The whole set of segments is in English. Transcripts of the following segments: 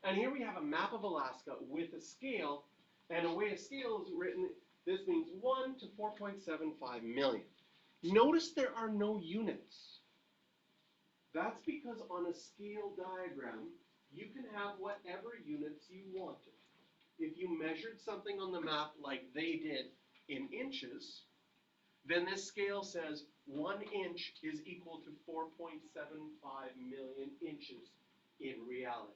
And here we have a map of Alaska with a scale, and the way a scale is written, this means 1 to 4.75 million. Notice there are no units. That's because on a scale diagram, you can have whatever units you wanted. If you measured something on the map like they did in inches, then this scale says 1 inch is equal to 4.75 million inches in reality.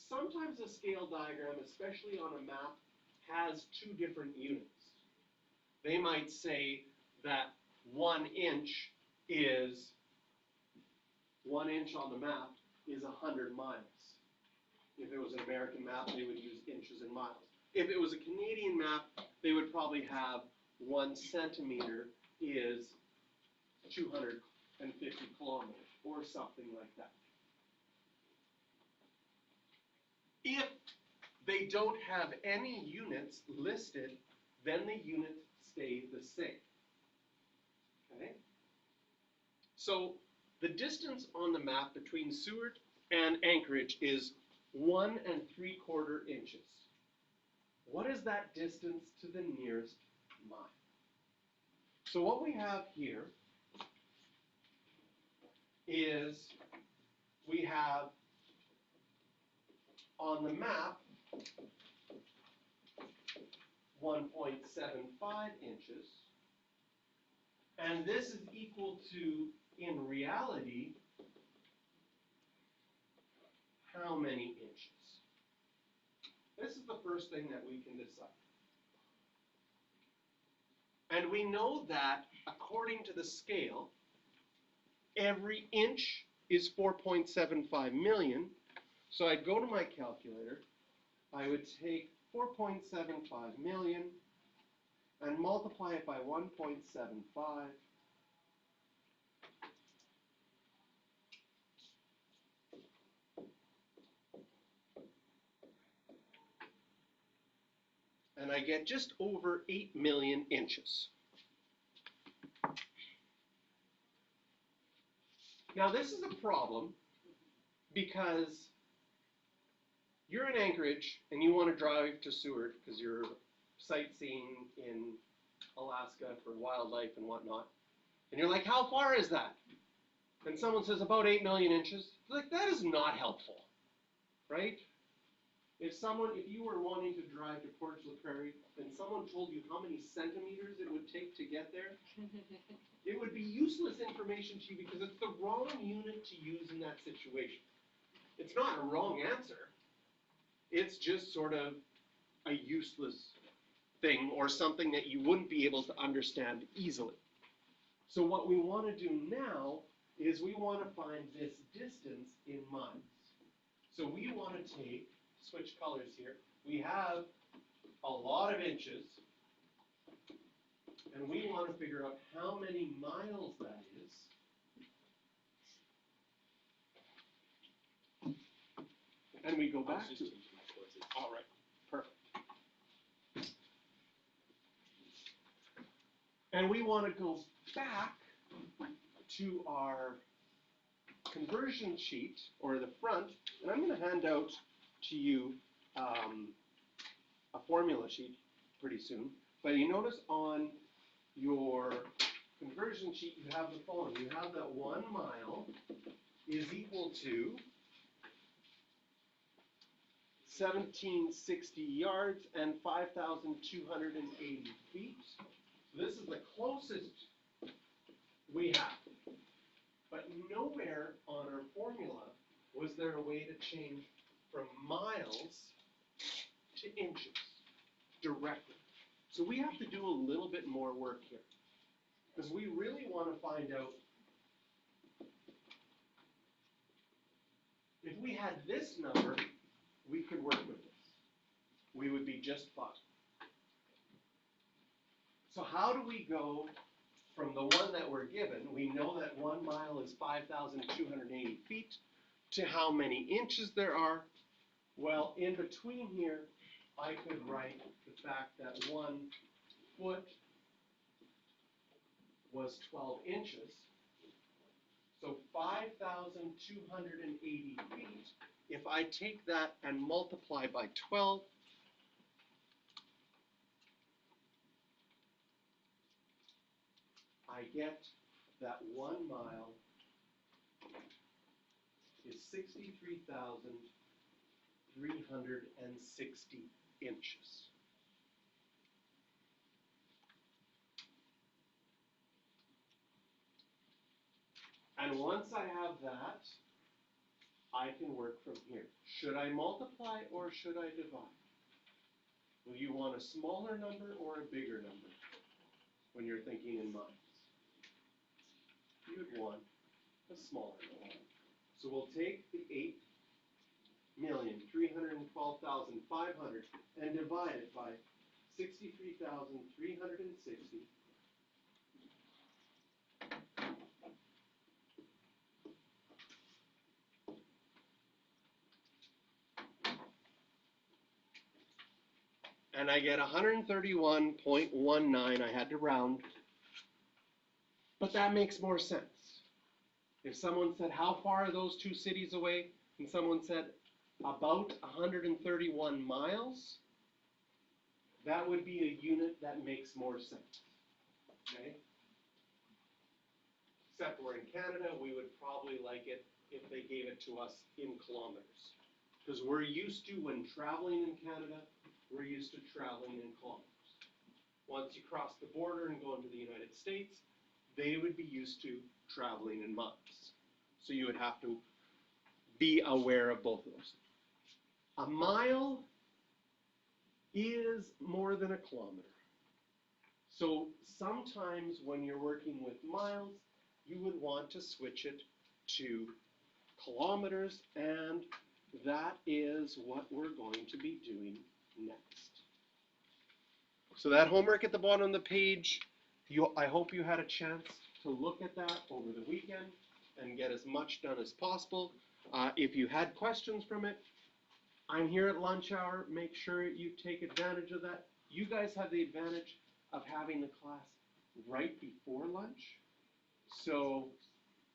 Sometimes a scale diagram, especially on a map, has two different units. They might say that 1 inch is, 1 inch on the map is 100 miles. If it was an American map, they would use inches and miles. If it was a Canadian map, they would probably have 1 centimeter is 250 kilometers or something like that. If they don't have any units listed, then the units stay the same. Okay? So the distance on the map between Seward and Anchorage is 1 3/4 inches. What is that distance to the nearest mile? So what we have here is we have on the map 1.75 inches, and this is equal to, in reality, how many inches? This is the first thing that we can decide. And we know that, according to the scale, every inch is 4.75 million. So I'd go to my calculator, I would take 4.75 million and multiply it by 1.75. And I get just over 8 million inches. Now this is a problem because you're in Anchorage and you want to drive to Seward because you're sightseeing in Alaska for wildlife and whatnot. And you're like, how far is that? And someone says about 8 million inches. Like, that is not helpful, right? If you were wanting to drive to Portage la Prairie and someone told you how many centimeters it would take to get there, it would be useless information to you because it's the wrong unit to use in that situation. It's not a wrong answer. It's just sort of a useless thing or something that you wouldn't be able to understand easily. So what we want to do now is we want to find this distance in miles. So we want to switch colors here. We have a lot of inches, and we want to figure out how many miles that is. And we go back to, all right, perfect. And we want to go back to our conversion sheet, or the front, and I'm going to hand out to you a formula sheet pretty soon. But you notice on your conversion sheet you have the following. You have that 1 mile is equal to 1760 yards and 5,280 feet. So this is the closest we have. But nowhere on our formula was there a way to change from miles to inches directly. So we have to do a little bit more work here, because we really want to find out if we had this number, we could work with this. We would be just fine. So how do we go from the one that we're given, we know that 1 mile is 5,280 feet, to how many inches there are? Well, in between here, I could write the fact that 1 foot was 12 inches. So 5,280 feet, if I take that and multiply by 12, I get that 1 mile is 63,360 inches. And once I have that, I can work from here. Should I multiply or should I divide? Will you want a smaller number or a bigger number when you're thinking in miles? You would want a smaller number. So we'll take the 8,312,500 and divide it by 63,360. And I get 131.19. I had to round. But that makes more sense. If someone said, how far are those two cities away? And someone said, about 131 miles, that would be a unit that makes more sense. Okay? Except we're in Canada, we would probably like it if they gave it to us in kilometers. Because we're used to, when traveling in Canada, we're used to traveling in kilometers. Once you cross the border and go into the United States, they would be used to traveling in miles. So you would have to be aware of both of those. A mile is more than a kilometer. So sometimes when you're working with miles, you would want to switch it to kilometers, and that is what we're going to be doing next. So that homework at the bottom of the page, I hope you had a chance to look at that over the weekend and get as much done as possible. If you had questions from it, I'm here at lunch hour. Make sure you take advantage of that. You guys have the advantage of having the class right before lunch. So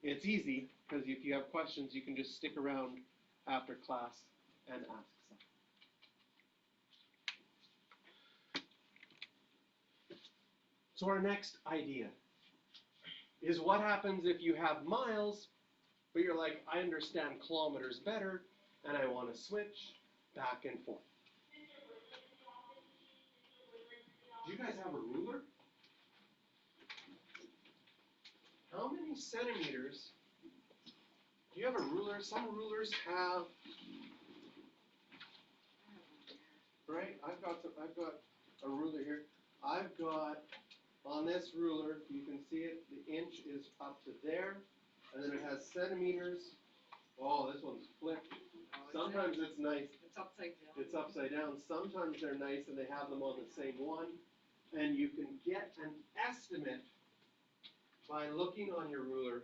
it's easy, because if you have questions, you can just stick around after class and ask some. So our next idea is what happens if you have miles, but you're like, I understand kilometers better, and I want to switch back and forth. Do you guys have a ruler? How many centimeters? Do you have a ruler? Some rulers have, right? I've got a ruler here. I've got, on this ruler, you can see it, the inch is up to there, and then it has centimeters. Oh, this one's flipped. Sometimes it's nice. It's upside down. It's upside down. Sometimes they're nice and they have them on the same one. And you can get an estimate by looking on your ruler.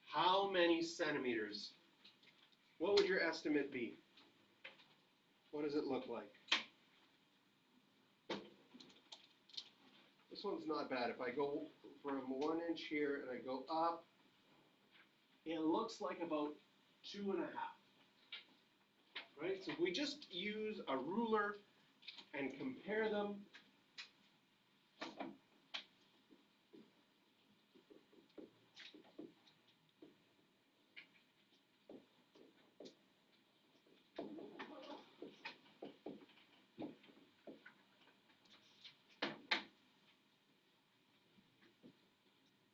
How many centimeters? What would your estimate be? What does it look like? This one's not bad. If I go from 1 inch here and I go up, it looks like about 2.5. Right? So if we just use a ruler and compare them,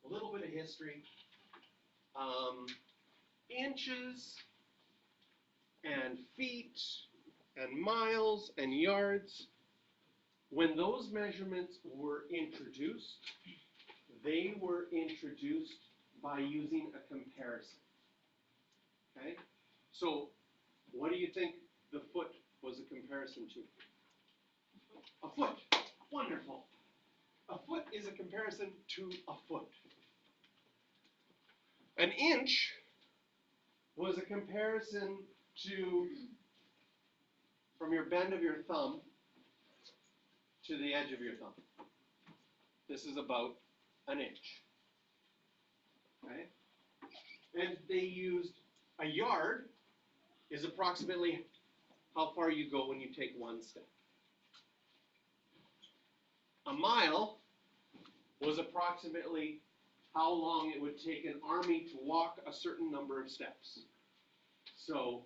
a little bit of history. Inches and feet and miles and yards, when those measurements were introduced, they were introduced by using a comparison. Okay? So what do you think the foot was a comparison to? A foot. Wonderful. A foot is a comparison to a foot. An inch was a comparison to, from your bend of your thumb to the edge of your thumb. This is about an inch. Okay? And they used a yard is approximately how far you go when you take one step. A mile was approximately how long it would take an army to walk a certain number of steps. So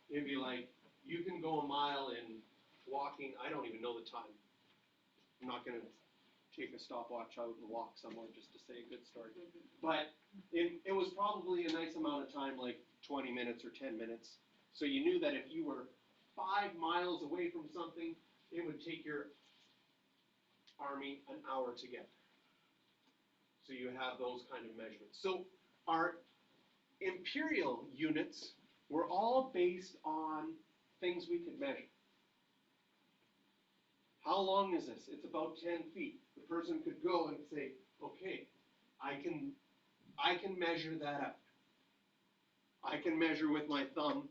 it'd be like, you can go a mile in walking, I don't even know the time. I'm not going to take a stopwatch out and walk somewhere just to say a good story. But it was probably a nice amount of time, like 20 minutes or 10 minutes. So you knew that if you were 5 miles away from something, it would take your army an hour to get there. So you have those kind of measurements. So our imperial units were all based on things we could measure. How long is this? It's about 10 feet. The person could go and say, okay, I can measure that out. I can measure with my thumb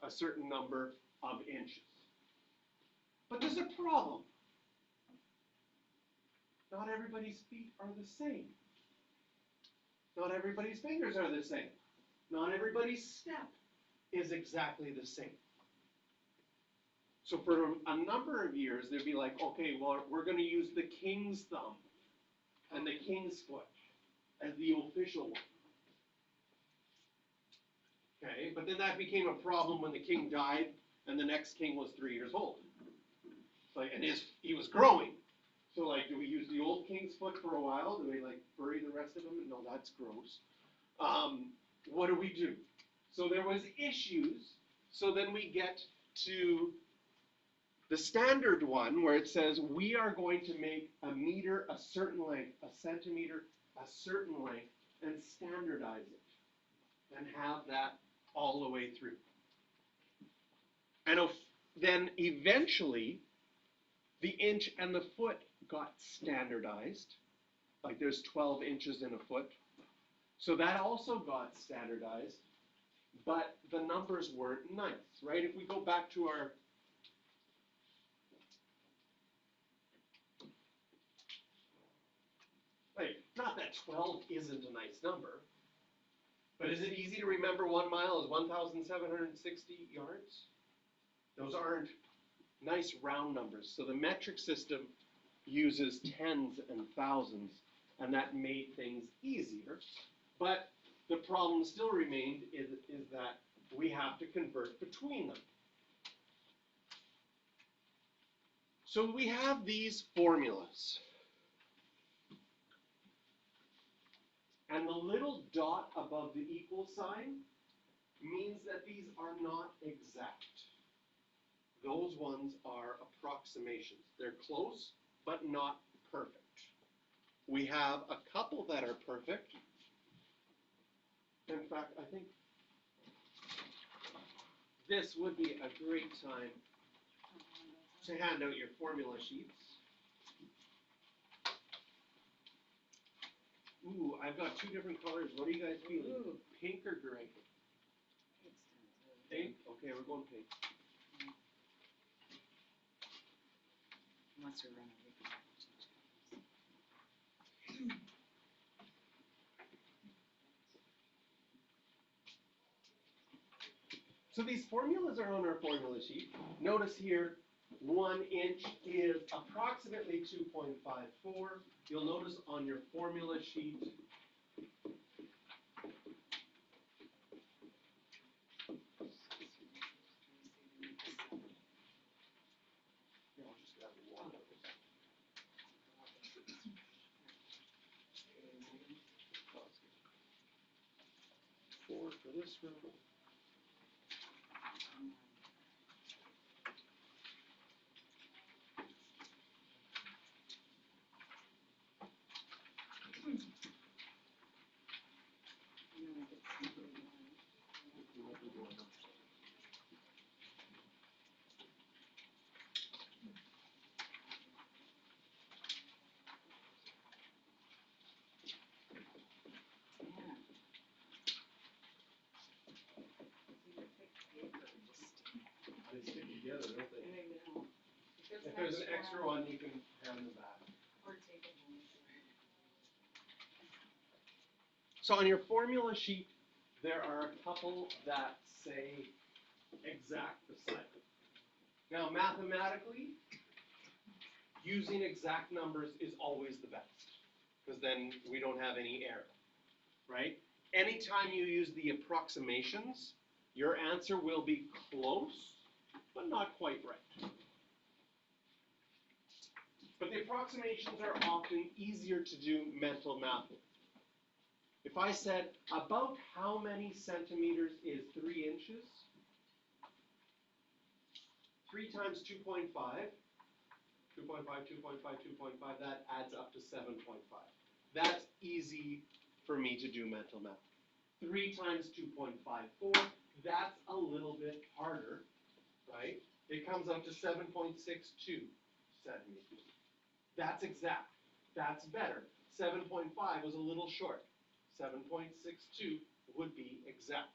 a certain number of inches. But there's a problem. Not everybody's feet are the same. Not everybody's fingers are the same. Not everybody's step is exactly the same. So for a number of years, they'd be like, okay, well, we're going to use the king's thumb and the king's foot as the official one. Okay, but then that became a problem when the king died and the next king was 3 years old. Like, and he was growing. So like, do we use the old king's foot for a while? Do we like bury the rest of them? No, that's gross. What do we do? So there was issues. So then we get to the standard one where it says we are going to make a meter a certain length, a centimeter a certain length, and standardize it and have that all the way through. And then eventually the inch and the foot got standardized. Like there's 12 inches in a foot. So that also got standardized, but the numbers weren't nice, right? If we go back to our not that 12 isn't a nice number, but is it easy to remember 1 mile is 1,760 yards? Those aren't nice round numbers. So the metric system uses tens and thousands, and that made things easier. But the problem still remained is that we have to convert between them. So we have these formulas. And the little dot above the equal sign means that these are not exact. Those ones are approximations. They're close, but not perfect. We have a couple that are perfect. In fact, I think this would be a great time to hand out your formula sheets. Ooh, I've got 2 different colors. What are you guys feeling? Ooh. Pink or gray? Pink? Okay, we're going pink. Once we run out, So these formulas are on our formula sheet. Notice here, 1 inch is approximately 2.54. You'll notice on your formula sheet, I'll just grab one of those. 4 for this row. They stick together, don't they? If there's an extra one, you can hand them back. or take it home. So on your formula sheet, there are a couple that say exact beside it. Now, mathematically, using exact numbers is always the best, because then we don't have any error, right? Anytime you use the approximations, your answer will be close, but not quite right. But the approximations are often easier to do mental math with. If I said, about how many centimeters is 3 inches? 3 times 2.5, 2.5, 2.5, 2.5, that adds up to 7.5. That's easy for me to do mental math. 3 times 2.54, that's a little bit harder, right? It comes up to 7.62 centimeters. That's exact. That's better. 7.5 was a little short. 7.62 would be exact.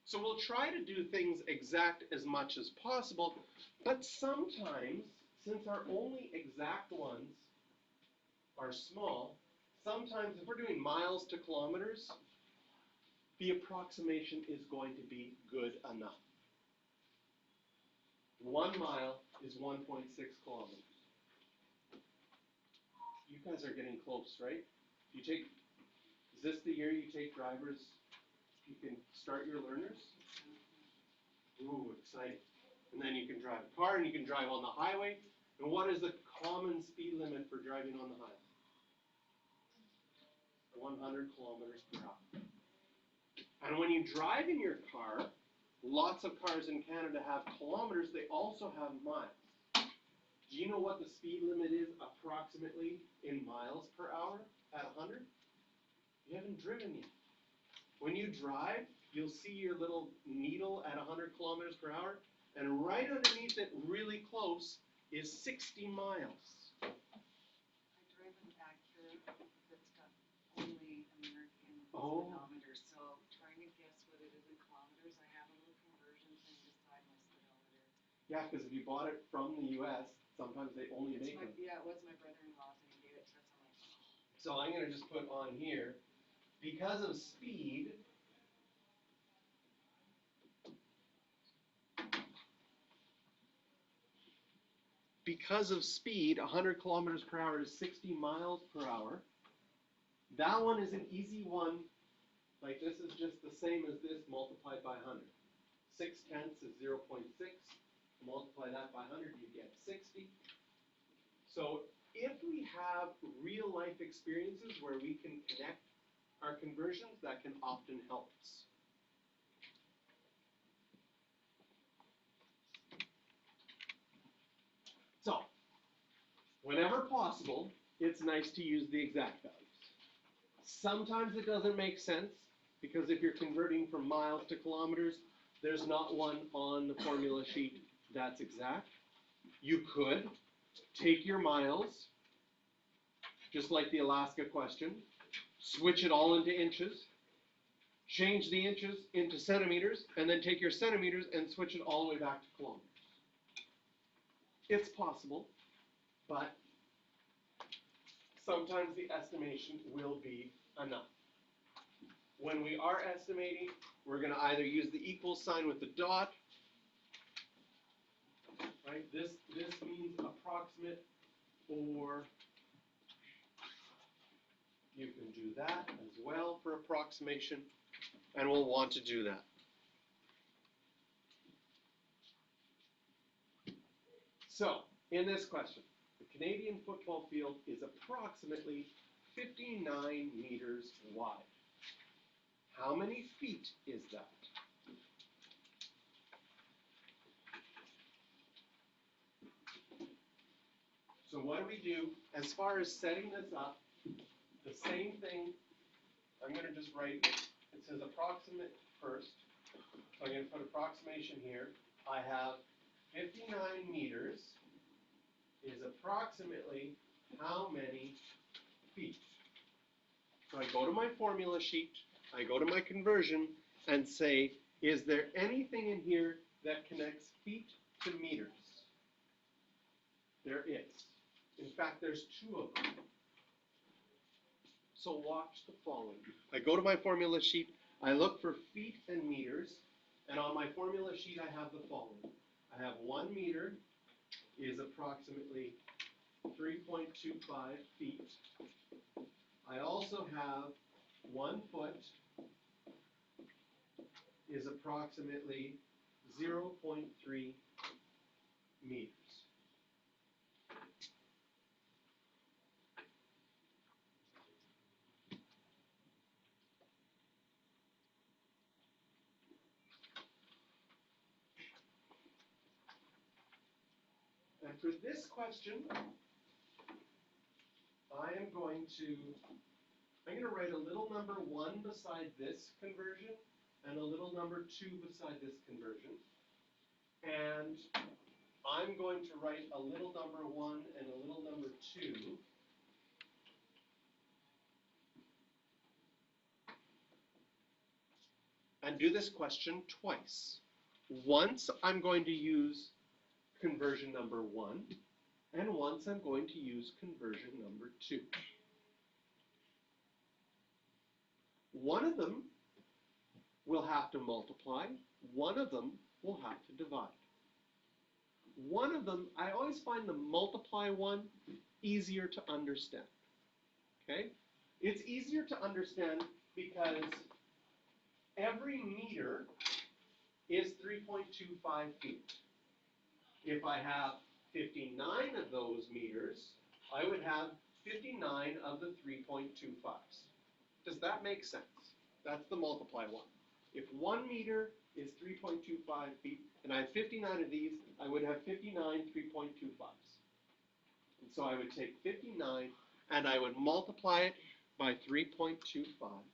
So we'll try to do things exact as much as possible, but sometimes, since our only exact ones are small, sometimes if we're doing miles to kilometers, the approximation is going to be good enough. 1 mile is 1.6 kilometers. You guys are getting close, right? Is this the year you take drivers, you can start your learners? Ooh, exciting. And then you can drive a car and you can drive on the highway. And what is the common speed limit for driving on the highway? 100 kilometers per hour. And when you drive in your car, lots of cars in Canada have kilometers, they also have miles. Do you know what the speed limit is approximately in miles per hour at 100? You haven't driven yet. When you drive, you'll see your little needle at 100 kilometers per hour, and right underneath it, really close, is 60 miles. I drive an Acura that's got only American speedometer, so trying to guess what it is in kilometers, I have a little conversion thing beside my speedometer. Yeah, because if you bought it from the U.S., sometimes they only make them. Yeah, it was my brother-in-law's and he gave it to us. I'm like, oh. So I'm going to just put on here, because of speed, because of speed, 100 kilometers per hour is 60 miles per hour. That one is an easy one. Like this is just the same as this multiplied by 100. 6/10 is 0.6. Multiply that by 100, you get 60. So if we have real life experiences where we can connect our conversions, that can often help us. So, whenever possible, it's nice to use the exact values. Sometimes it doesn't make sense, because if you're converting from miles to kilometers, there's not one on the formula sheet that's exact. You could take your miles, just like the Alaska question, switch it all into inches, change the inches into centimeters, and then take your centimeters and switch it all the way back to kilometers. It's possible, but sometimes the estimation will be enough. When we are estimating, we're going to either use the equal sign with the dot, right? This means approximate, or you can do that as well for approximation, and we'll want to do that. So, in this question, the Canadian football field is approximately 59 meters wide. How many feet is that? So what do we do as far as setting this up? The same thing, I'm going to just write, it says approximate first. So I'm going to put approximation here. I have 59 meters is approximately how many feet? So I go to my formula sheet, I go to my conversion, and say, is there anything in here that connects feet to meters? There is. In fact, there's 2 of them. So watch the following. I go to my formula sheet, I look for feet and meters, And on my formula sheet, I have the following. I have 1 meter is approximately 3.25 feet. I also have 1 foot is approximately 0.3 meters. And for this question, I'm going to write a little number 1 beside this conversion and a little number 2 beside this conversion. And I'm going to write a little number 1 and a little number 2 and do this question twice. Once I'm going to use conversion number 1, and once I'm going to use conversion number 2. One of them will have to multiply, one of them will have to divide. One of them, I always find the multiply one easier to understand, okay? It's easier to understand because every meter is 3.25 feet. If I have 59 of those meters, I would have 59 of the 3.25s. Does that make sense? That's the multiply one. If 1 meter is 3.25 feet, and I have 59 of these, I would have 59 3.25s. And so I would take 59 and I would multiply it by 3.25.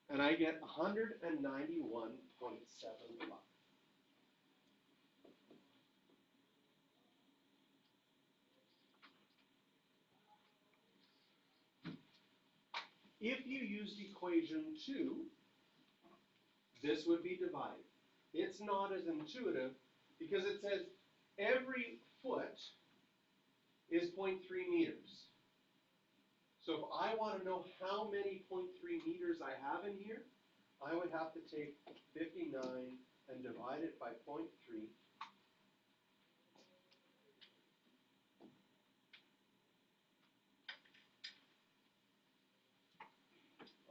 And I get 191.75. If you used equation 2, this would be divided. It's not as intuitive because it says every foot is 0.3 meters. So if I want to know how many 0.3 meters I have in here, I would have to take 59 and divide it by 0.3.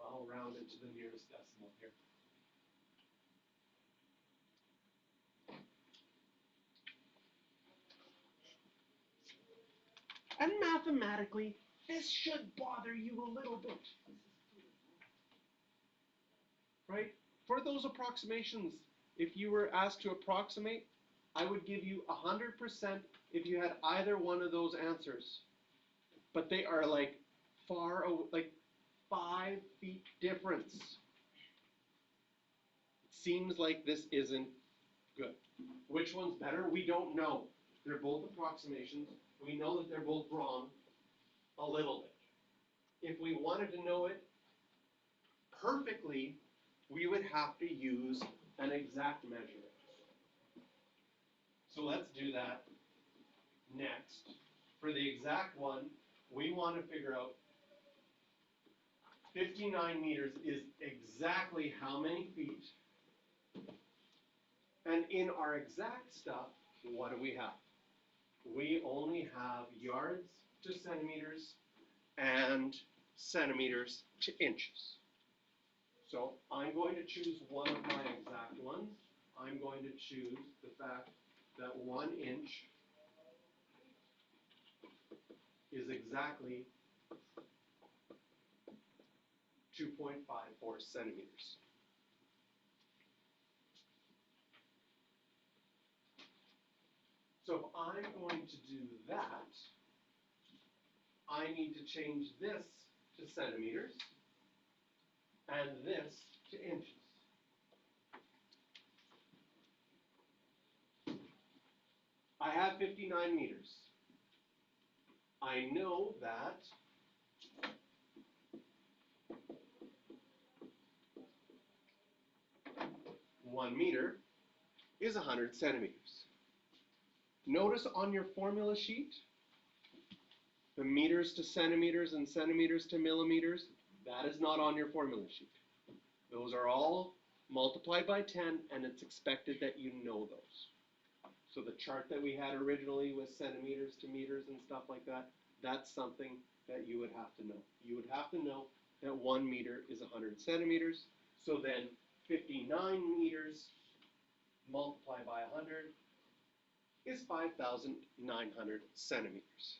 I'll round it to the nearest decimal here. And mathematically, this should bother you a little bit. Right? For those approximations, if you were asked to approximate, I would give you 100% if you had either one of those answers. But they are like far away, like 5 feet difference. It seems like this isn't good. Which one's better? We don't know. They're both approximations. We know that they're both wrong a little bit. If we wanted to know it perfectly, we would have to use an exact measure. So let's do that next. For the exact one, we want to figure out 59 meters is exactly how many feet. And in our exact stuff, what do we have? We only have yards to centimeters and centimeters to inches. So I'm going to choose one of my exact ones. I'm going to choose the fact that 1 inch is exactly 2.54 centimeters. So if I'm going to do that, I need to change this to centimeters and this to inches. I have 59 meters. I know that one meter is 100 centimeters. Notice on your formula sheet, the meters to centimeters and centimeters to millimeters, that is not on your formula sheet. Those are all multiplied by 10, and it's expected that you know those. So the chart that we had originally with centimeters to meters and stuff like that, that's something that you would have to know. You would have to know that 1 meter is 100 centimeters. So then 59 meters multiplied by 100 is 5,900 centimeters.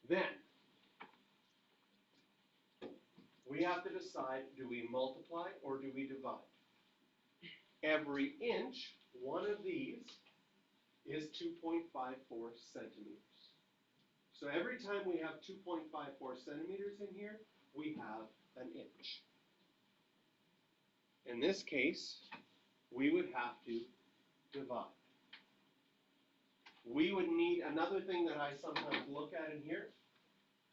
Then, we have to decide, do we multiply or do we divide? Every inch, one of these, is 2.54 centimeters. So every time we have 2.54 centimeters in here, we have an inch. In this case, we would have to divide. We would need another thing that I sometimes look at in here.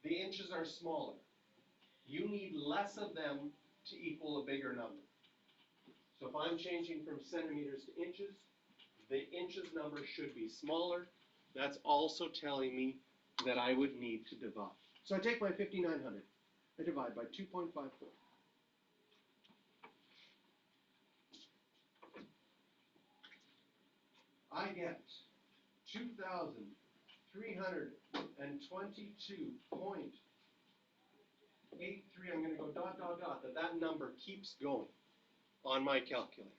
The inches are smaller. You need less of them to equal a bigger number. So if I'm changing from centimeters to inches, the inches number should be smaller. That's also telling me that I would need to divide. So I take my 5,900, I divide by 2.54. I get 2,322.83. I'm going to go dot, dot, dot, that number keeps going on my calculator.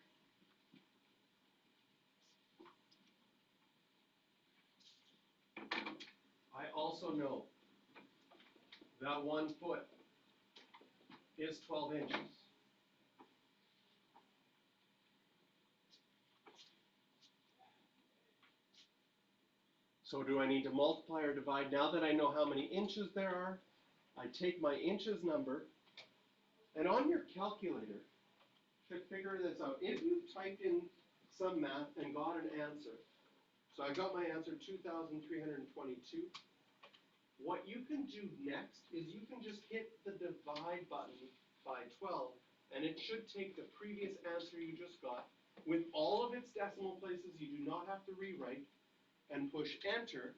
I also know that 1 foot is 12 inches. So do I need to multiply or divide? Now that I know how many inches there are, I take my inches number, and on your calculator, to figure this out, if you typed in some math and got an answer, so I got my answer 2,322, what you can do next is you can just hit the divide button by 12, and it should take the previous answer you just got with all of its decimal places. You do not have to rewrite, and push enter.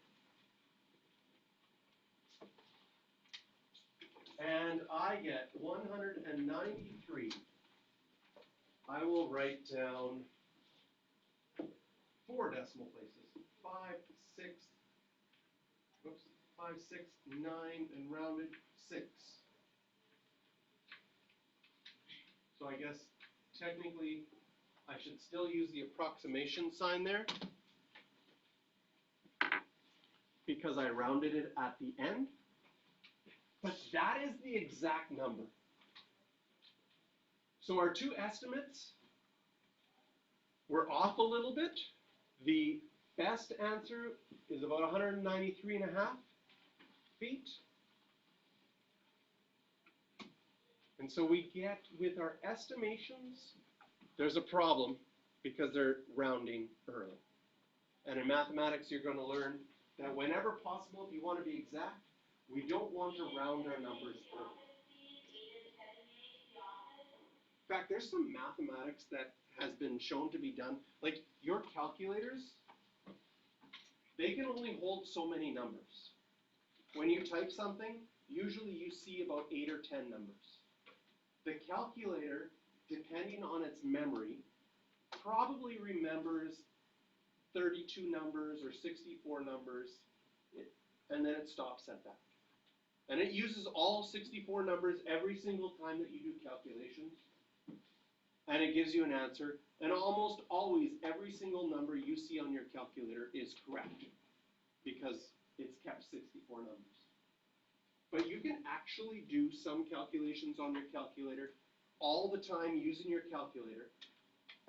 And I get 193. I will write down 4 decimal places. 5, 6, 9, and rounded 6. So I guess technically I should still use the approximation sign there, because I rounded it at the end. But that is the exact number. So our two estimates were off a little bit. The best answer is about 193.5 feet. And so we get, with our estimations, there's a problem because they're rounding early. And in mathematics, you're going to learn that whenever possible, if you want to be exact, we don't want to round our numbers early. In fact, there's some mathematics that has been shown to be done. Like your calculators, they can only hold so many numbers. When you type something, usually you see about 8 or 10 numbers. The calculator, depending on its memory, probably remembers 32 numbers or 64 numbers, and then it stops at that. And it uses all 64 numbers every single time that you do calculations, and it gives you an answer, and almost always every single number you see on your calculator is correct, because it's kept 64 numbers. But you can actually do some calculations on your calculator all the time using your calculator,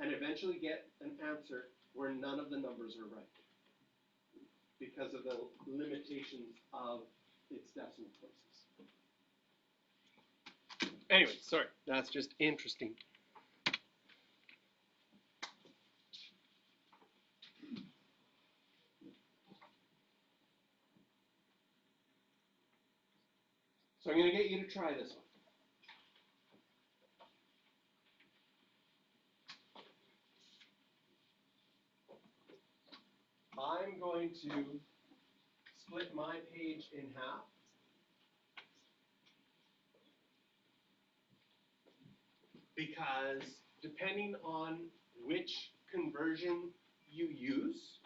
and eventually get an answer where none of the numbers are right, because of the limitations of its decimal places. Anyway, sorry, that's just interesting. So I'm going to get you to try this one. I'm going to split my page in half. because depending on which conversion you use,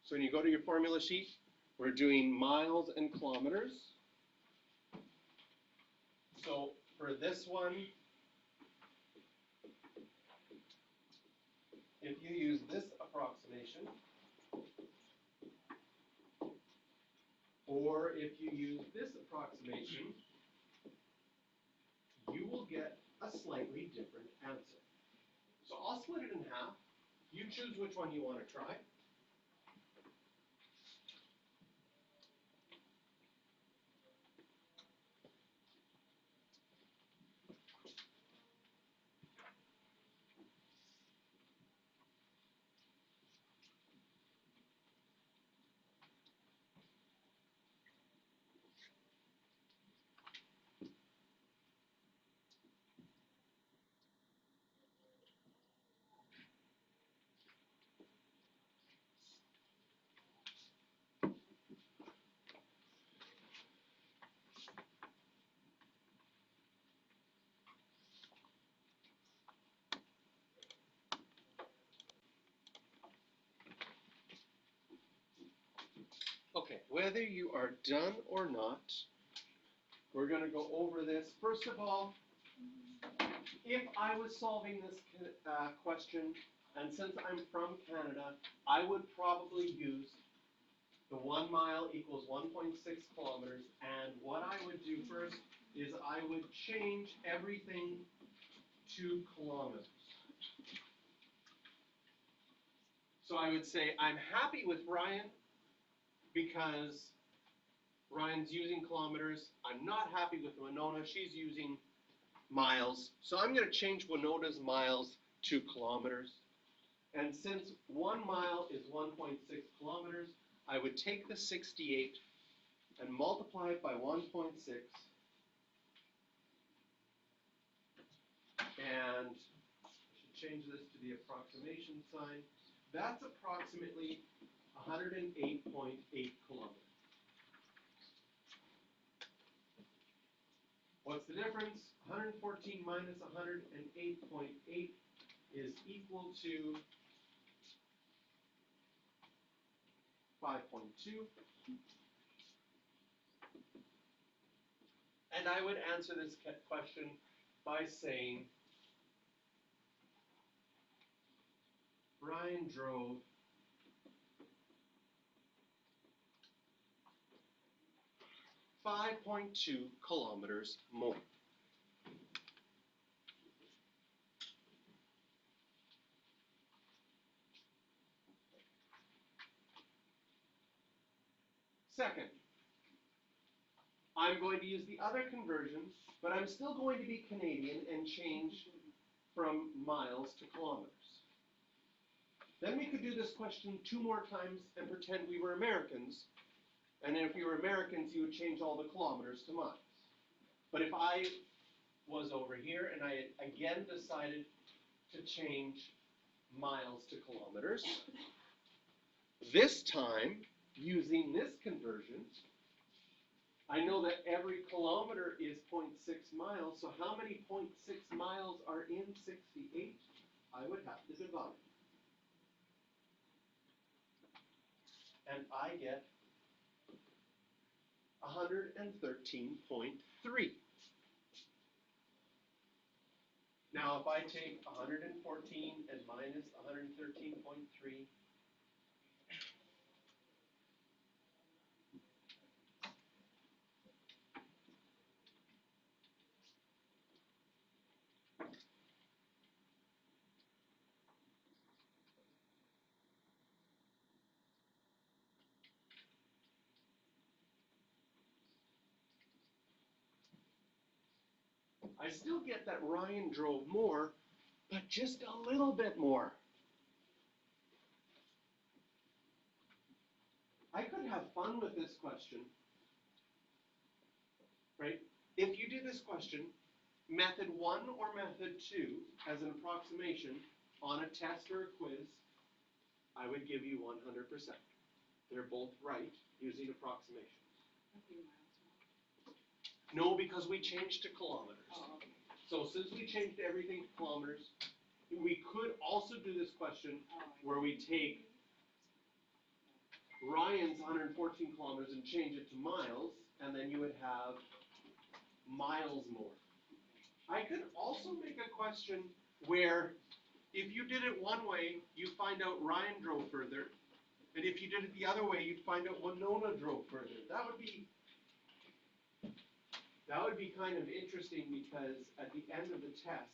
so when you go to your formula sheet, we're doing miles and kilometers. So for this one, if you use this approximation, or if you use this approximation, you will get a slightly different answer. So I'll split it in half. You choose which one you want to try. Okay, whether you are done or not, we're going to go over this. First of all, if I was solving this question, and since I'm from Canada, I would probably use the 1 mile equals 1.6 kilometers, and what I would do first is I would change everything to kilometers. So I would say I'm happy with Ryan because Ryan's using kilometers. I'm not happy with Winona. She's using miles. So I'm going to change Winona's miles to kilometers. And since 1 mile is 1.6 kilometers, I would take the 68 and multiply it by 1.6. And I should change this to the approximation sign. That's approximately 108.8 kilometers. What's the difference? 114 minus 108.8 is equal to 5.2. And I would answer this question by saying Brian drove 5.2 kilometers more. Second, I'm going to use the other conversion, but I'm still going to be Canadian and change from miles to kilometers. Then we could do this question 2 more times and pretend we were Americans. And if you were Americans, you would change all the kilometers to miles. But if I was over here and I had again decided to change miles to kilometers, this time, using this conversion, I know that every kilometer is 0.6 miles, so how many 0.6 miles are in 68? I would have to divide. And I get 113.3. Now, if I take 114 and minus 113.3, I still get that Ryan drove more, but just a little bit more. I could have fun with this question, right? If you did this question, method 1 or method 2 as an approximation on a test or a quiz, I would give you 100%. They're both right using approximations. A few miles more. No, because we changed to kilometers. Oh, okay. So since we changed everything to kilometers, we could also do this question where we take Ryan's 114 kilometers and change it to miles, and then you would have miles more. I could also make a question where if you did it one way, you find out Ryan drove further, and if you did it the other way, you'd find out Winona drove further. That would be kind of interesting because at the end of the test,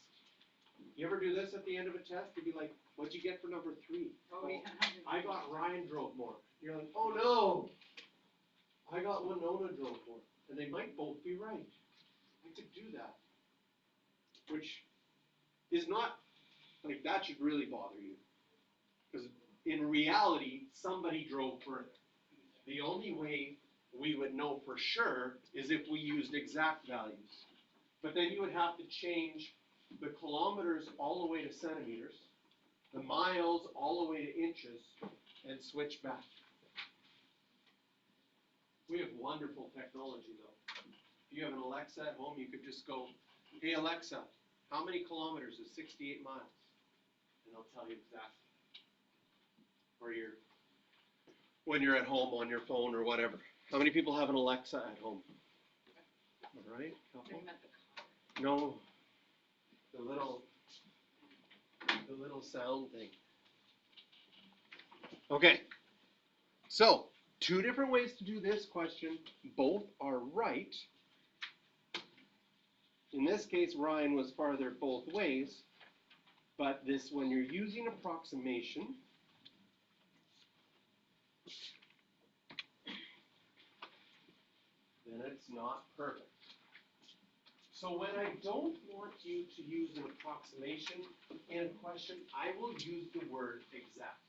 you ever do this at the end of a test? You'd be like, what'd you get for number 3? Oh, yeah. I got Ryan drove more. You're like, oh no, I got Winona drove more. And they might both be right. I could do that. Which is not, like, that should really bother you. Because in reality, somebody drove further. The only way we would know for sure is if we used exact values. But then you would have to change the kilometers all the way to centimeters, the miles all the way to inches, and switch back. We have wonderful technology though. If you have an Alexa at home, you could just go, hey Alexa, how many kilometers is 68 miles? And they'll tell you exactly. Or when you're at home on your phone or whatever. How many people have an Alexa at home? All right, couple? No, the little sound thing. Okay, so 2 different ways to do this question. Both are right. In this case, Ryan was farther both ways, but when you're using approximation, then it's not perfect. So when I don't want you to use an approximation in a question, I will use the word exact.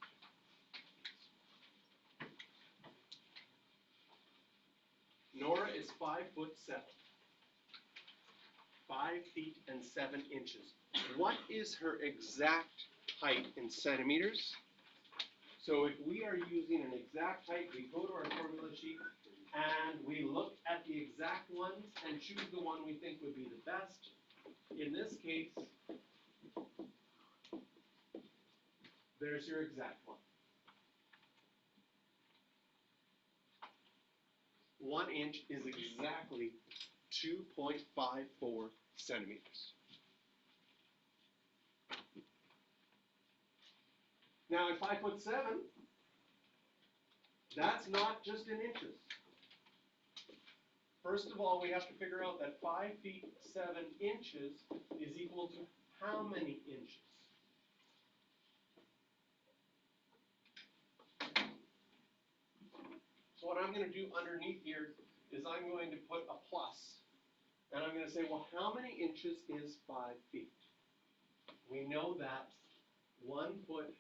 Nora is 5'7". 5 feet and 7 inches. What is her exact height in centimeters? So if we are using an exact height, we go to our formula sheet and we look at the exact ones and choose the one we think would be the best. In this case, there's your exact one. 1 inch is exactly 2.54 centimeters. Now at 5'7", that's not just in inches. First of all, we have to figure out that 5 feet 7 inches is equal to how many inches? So what I'm going to do underneath here is I'm going to put a plus. And I'm going to say, well, how many inches is 5 feet? We know that 1 foot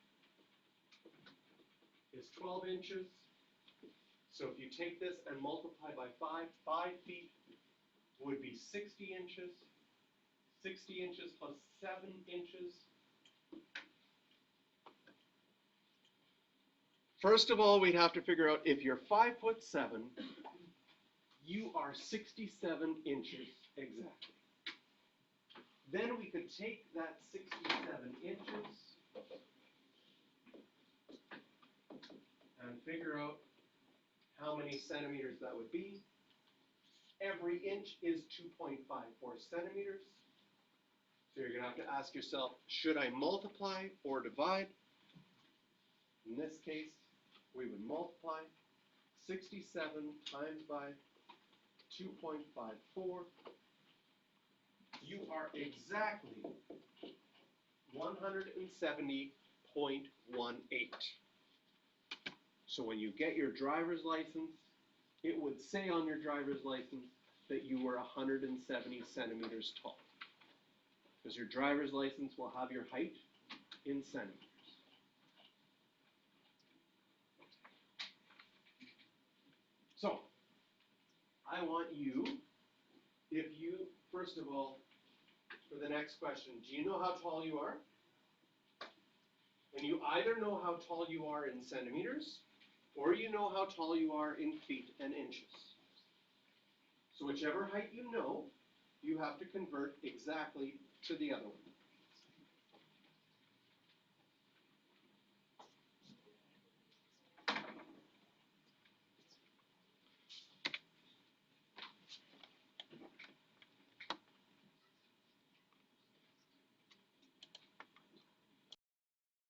is 12 inches. So if you take this and multiply by 5 feet would be 60 inches. 60 inches plus 7 inches. First of all, we'd have to figure out if you're 5'7", you are 67 inches exactly. Then we could take that 67 inches and figure out how many centimeters that would be. Every inch is 2.54 centimeters. So you're going to have to ask yourself, should I multiply or divide? In this case, we would multiply 67 times by 2.54. You are exactly 170.18. So when you get your driver's license, it would say on your driver's license that you were 170 centimeters tall. Because your driver's license will have your height in centimeters. So, I want you, first of all, for the next question, do you know how tall you are? And you either know how tall you are in centimeters, or you know how tall you are in feet and inches. So whichever height you know, you have to convert exactly to the other one.